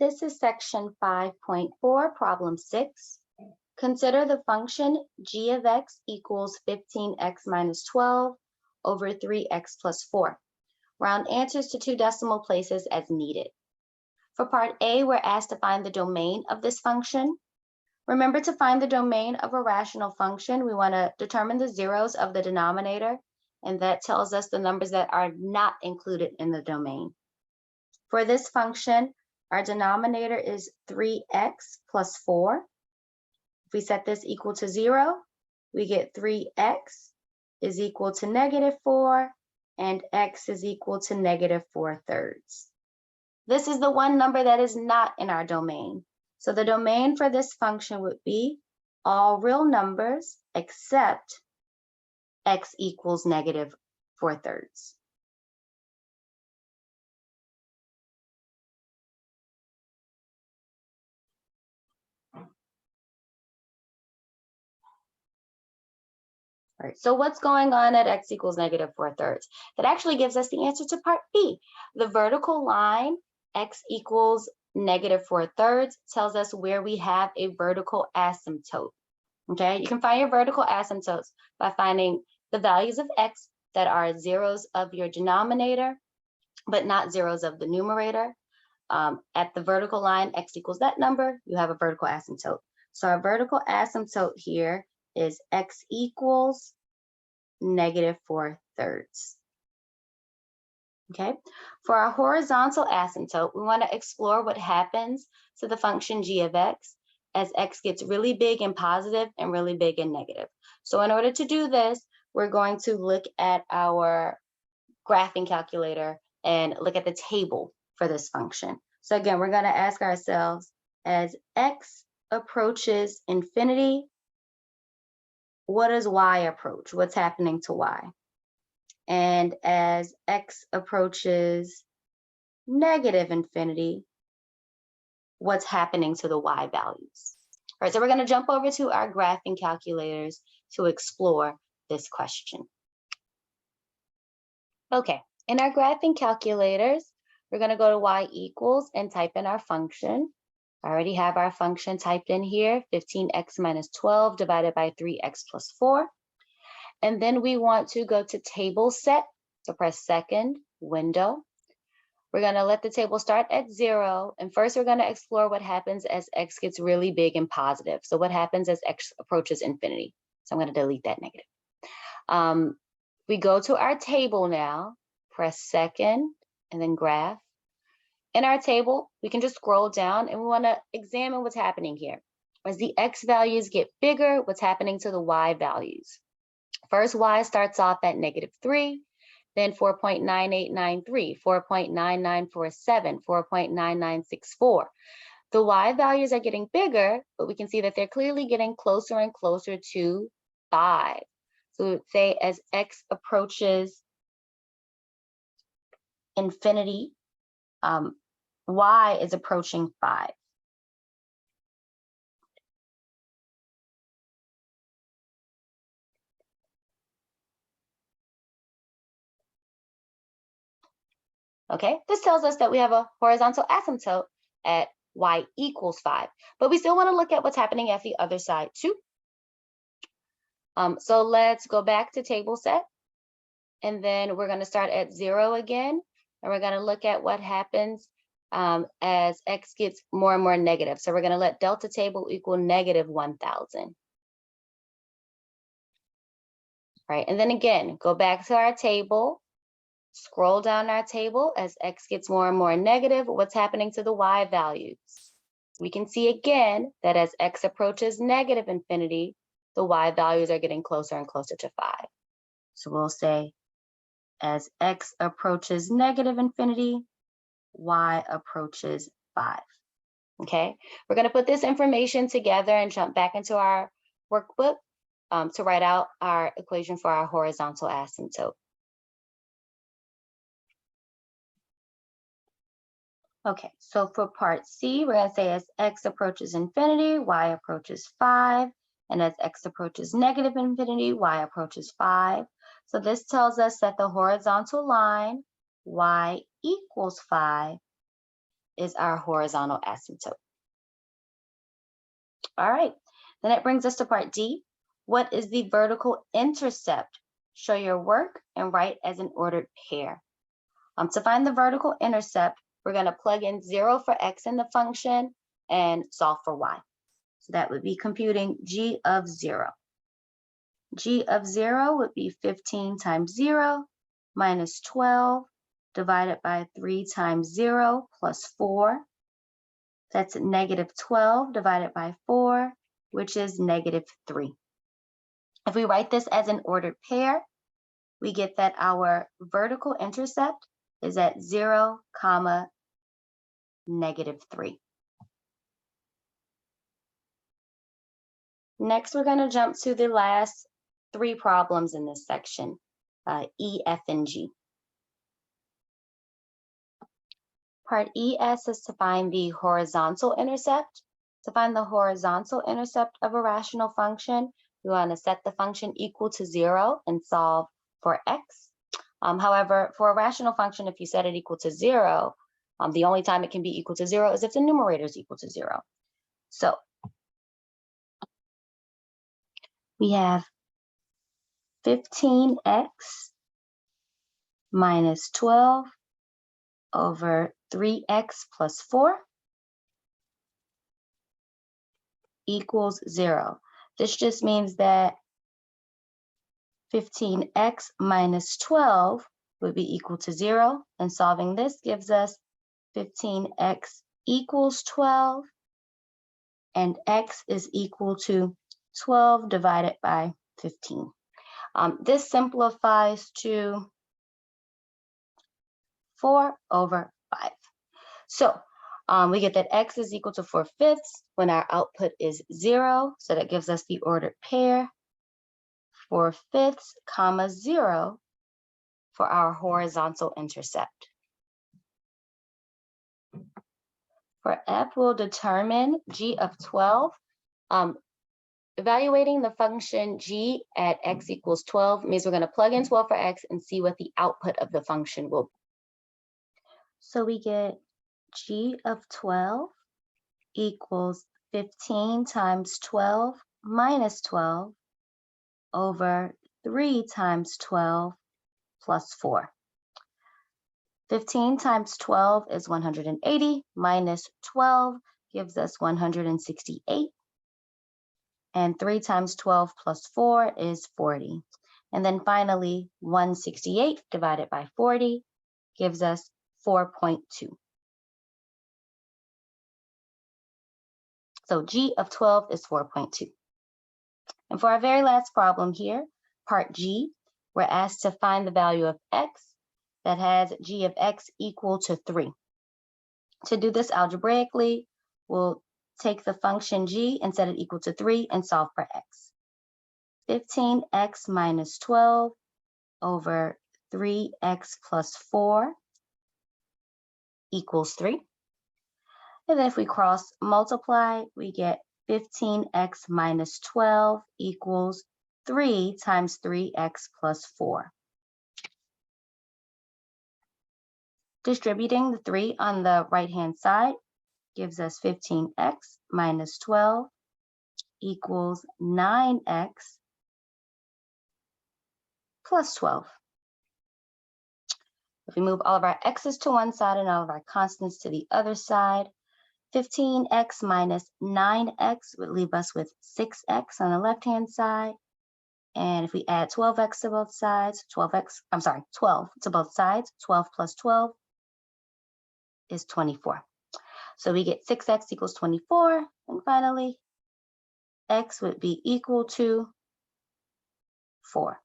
This is section 5.4, problem 6. Consider the function g of x equals 15x minus 12 over 3x plus 4. Round answers to 2 decimal places as needed. For part A, we're asked to find the domain of this function. Remember, to find the domain of a rational function, we want to determine the zeros of the denominator, and that tells us the numbers that are not included in the domain. For this function, our denominator is 3x plus 4. If we set this equal to 0, we get 3x is equal to negative 4, and x is equal to negative 4/3. This is the one number that is not in our domain. So the domain for this function would be all real numbers except x equals negative 4/3. All right, so what's going on at x equals negative 4/3? That actually gives us the answer to part B. The vertical line, x equals negative 4/3, tells us where we have a vertical asymptote. Okay, you can find your vertical asymptotes by finding the values of x that are zeros of your denominator, but not zeros of the numerator. At the vertical line, x equals that number, you have a vertical asymptote. So our vertical asymptote here is x equals negative 4/3. Okay, for our horizontal asymptote, we want to explore what happens to the function g of x as x gets really big and positive and really big and negative. So in order to do this, we're going to look at our graphing calculator and look at the table for this function. So again, we're going to ask ourselves, as x approaches infinity, what does y approach? What's happening to y? And as x approaches negative infinity, what's happening to the y values? All right, so we're going to jump over to our graphing calculators to explore this question. Okay, in our graphing calculators, we're going to go to y equals and type in our function. I already have our function typed in here, 15x minus 12 divided by 3x plus 4. And then we want to go to table set, so press second window. We're going to let the table start at 0. And first, we're going to explore what happens as x gets really big and positive. So what happens as x approaches infinity? So I'm going to delete that negative. We go to our table now, press second, and then graph. In our table, we can just scroll down and we want to examine what's happening here. As the x values get bigger, what's happening to the y values? First, y starts off at negative 3, then 4.9893, 4.9947, 4.9964. The y values are getting bigger, but we can see that they're clearly getting closer and closer to 5. So we would say as x approaches infinity, y is approaching 5. Okay, this tells us that we have a horizontal asymptote at y equals 5, but we still want to look at what's happening at the other side too. So let's go back to table set, and then we're going to start at 0 again, and we're going to look at what happens as x gets more and more negative. So we're going to let delta table equal negative 1,000. Right, and then again, go back to our table, scroll down our table as x gets more and more negative. What's happening to the y values? We can see again that as x approaches negative infinity, the y values are getting closer and closer to 5. So we'll say as x approaches negative infinity, y approaches 5. Okay, we're going to put this information together and jump back into our workbook to write out our equation for our horizontal asymptote. Okay, so for part C, we're going to say as x approaches infinity, y approaches 5. And as x approaches negative infinity, y approaches 5. So this tells us that the horizontal line, y equals 5, is our horizontal asymptote. All right, then it brings us to part D. What is the vertical intercept? Show your work and write as an ordered pair. To find the vertical intercept, we're going to plug in 0 for x in the function and solve for y. So that would be computing g of 0. G of 0 would be 15 times 0 minus 12 divided by 3 times 0 plus 4. That's negative 12 divided by 4, which is negative 3. If we write this as an ordered pair, we get that our vertical intercept is at 0, negative 3. Next, we're going to jump to the last 3 problems in this section, E, F, and G. Part E asks us to find the horizontal intercept. To find the horizontal intercept of a rational function, we want to set the function equal to 0 and solve for x. However, for a rational function, if you set it equal to 0, the only time it can be equal to 0 is if the numerator is equal to 0. So we have 15x minus 12 over 3x plus 4 equals 0. This just means that 15x minus 12 would be equal to 0, and solving this gives us 15x equals 12, and x is equal to 12 divided by 15. This simplifies to 4 over 5. So we get that x is equal to 4/5 when our output is 0. So that gives us the ordered pair 4/5, 0 for our horizontal intercept. For F, we'll determine g of 12. Evaluating the function g at x equals 12 means we're going to plug in 12 for x and see what the output of the function will be. So we get g of 12 equals 15 times 12 minus 12 over 3 times 12 plus 4. 15 times 12 is 180, minus 12 gives us 168. And 3 times 12 plus 4 is 40. And then finally, 168 divided by 40 gives us 4.2. So g of 12 is 4.2. And for our very last problem here, part G, we're asked to find the value of x that has g of x equal to 3. To do this algebraically, we'll take the function g and set it equal to 3 and solve for x. 15x minus 12 over 3x plus 4 equals 3. And then if we cross multiply, we get 15x minus 12 equals 3 times 3x plus 4. Distributing the 3 on the right-hand side gives us 15x minus 12 equals 9x plus 12. If we move all of our x's to one side and all of our constants to the other side, 15x minus 9x would leave us with 6x on the left-hand side. And if we add 12x to both sides, 12 to both sides, 12 plus 12 is 24. So we get 6x equals 24. And finally, x would be equal to 4.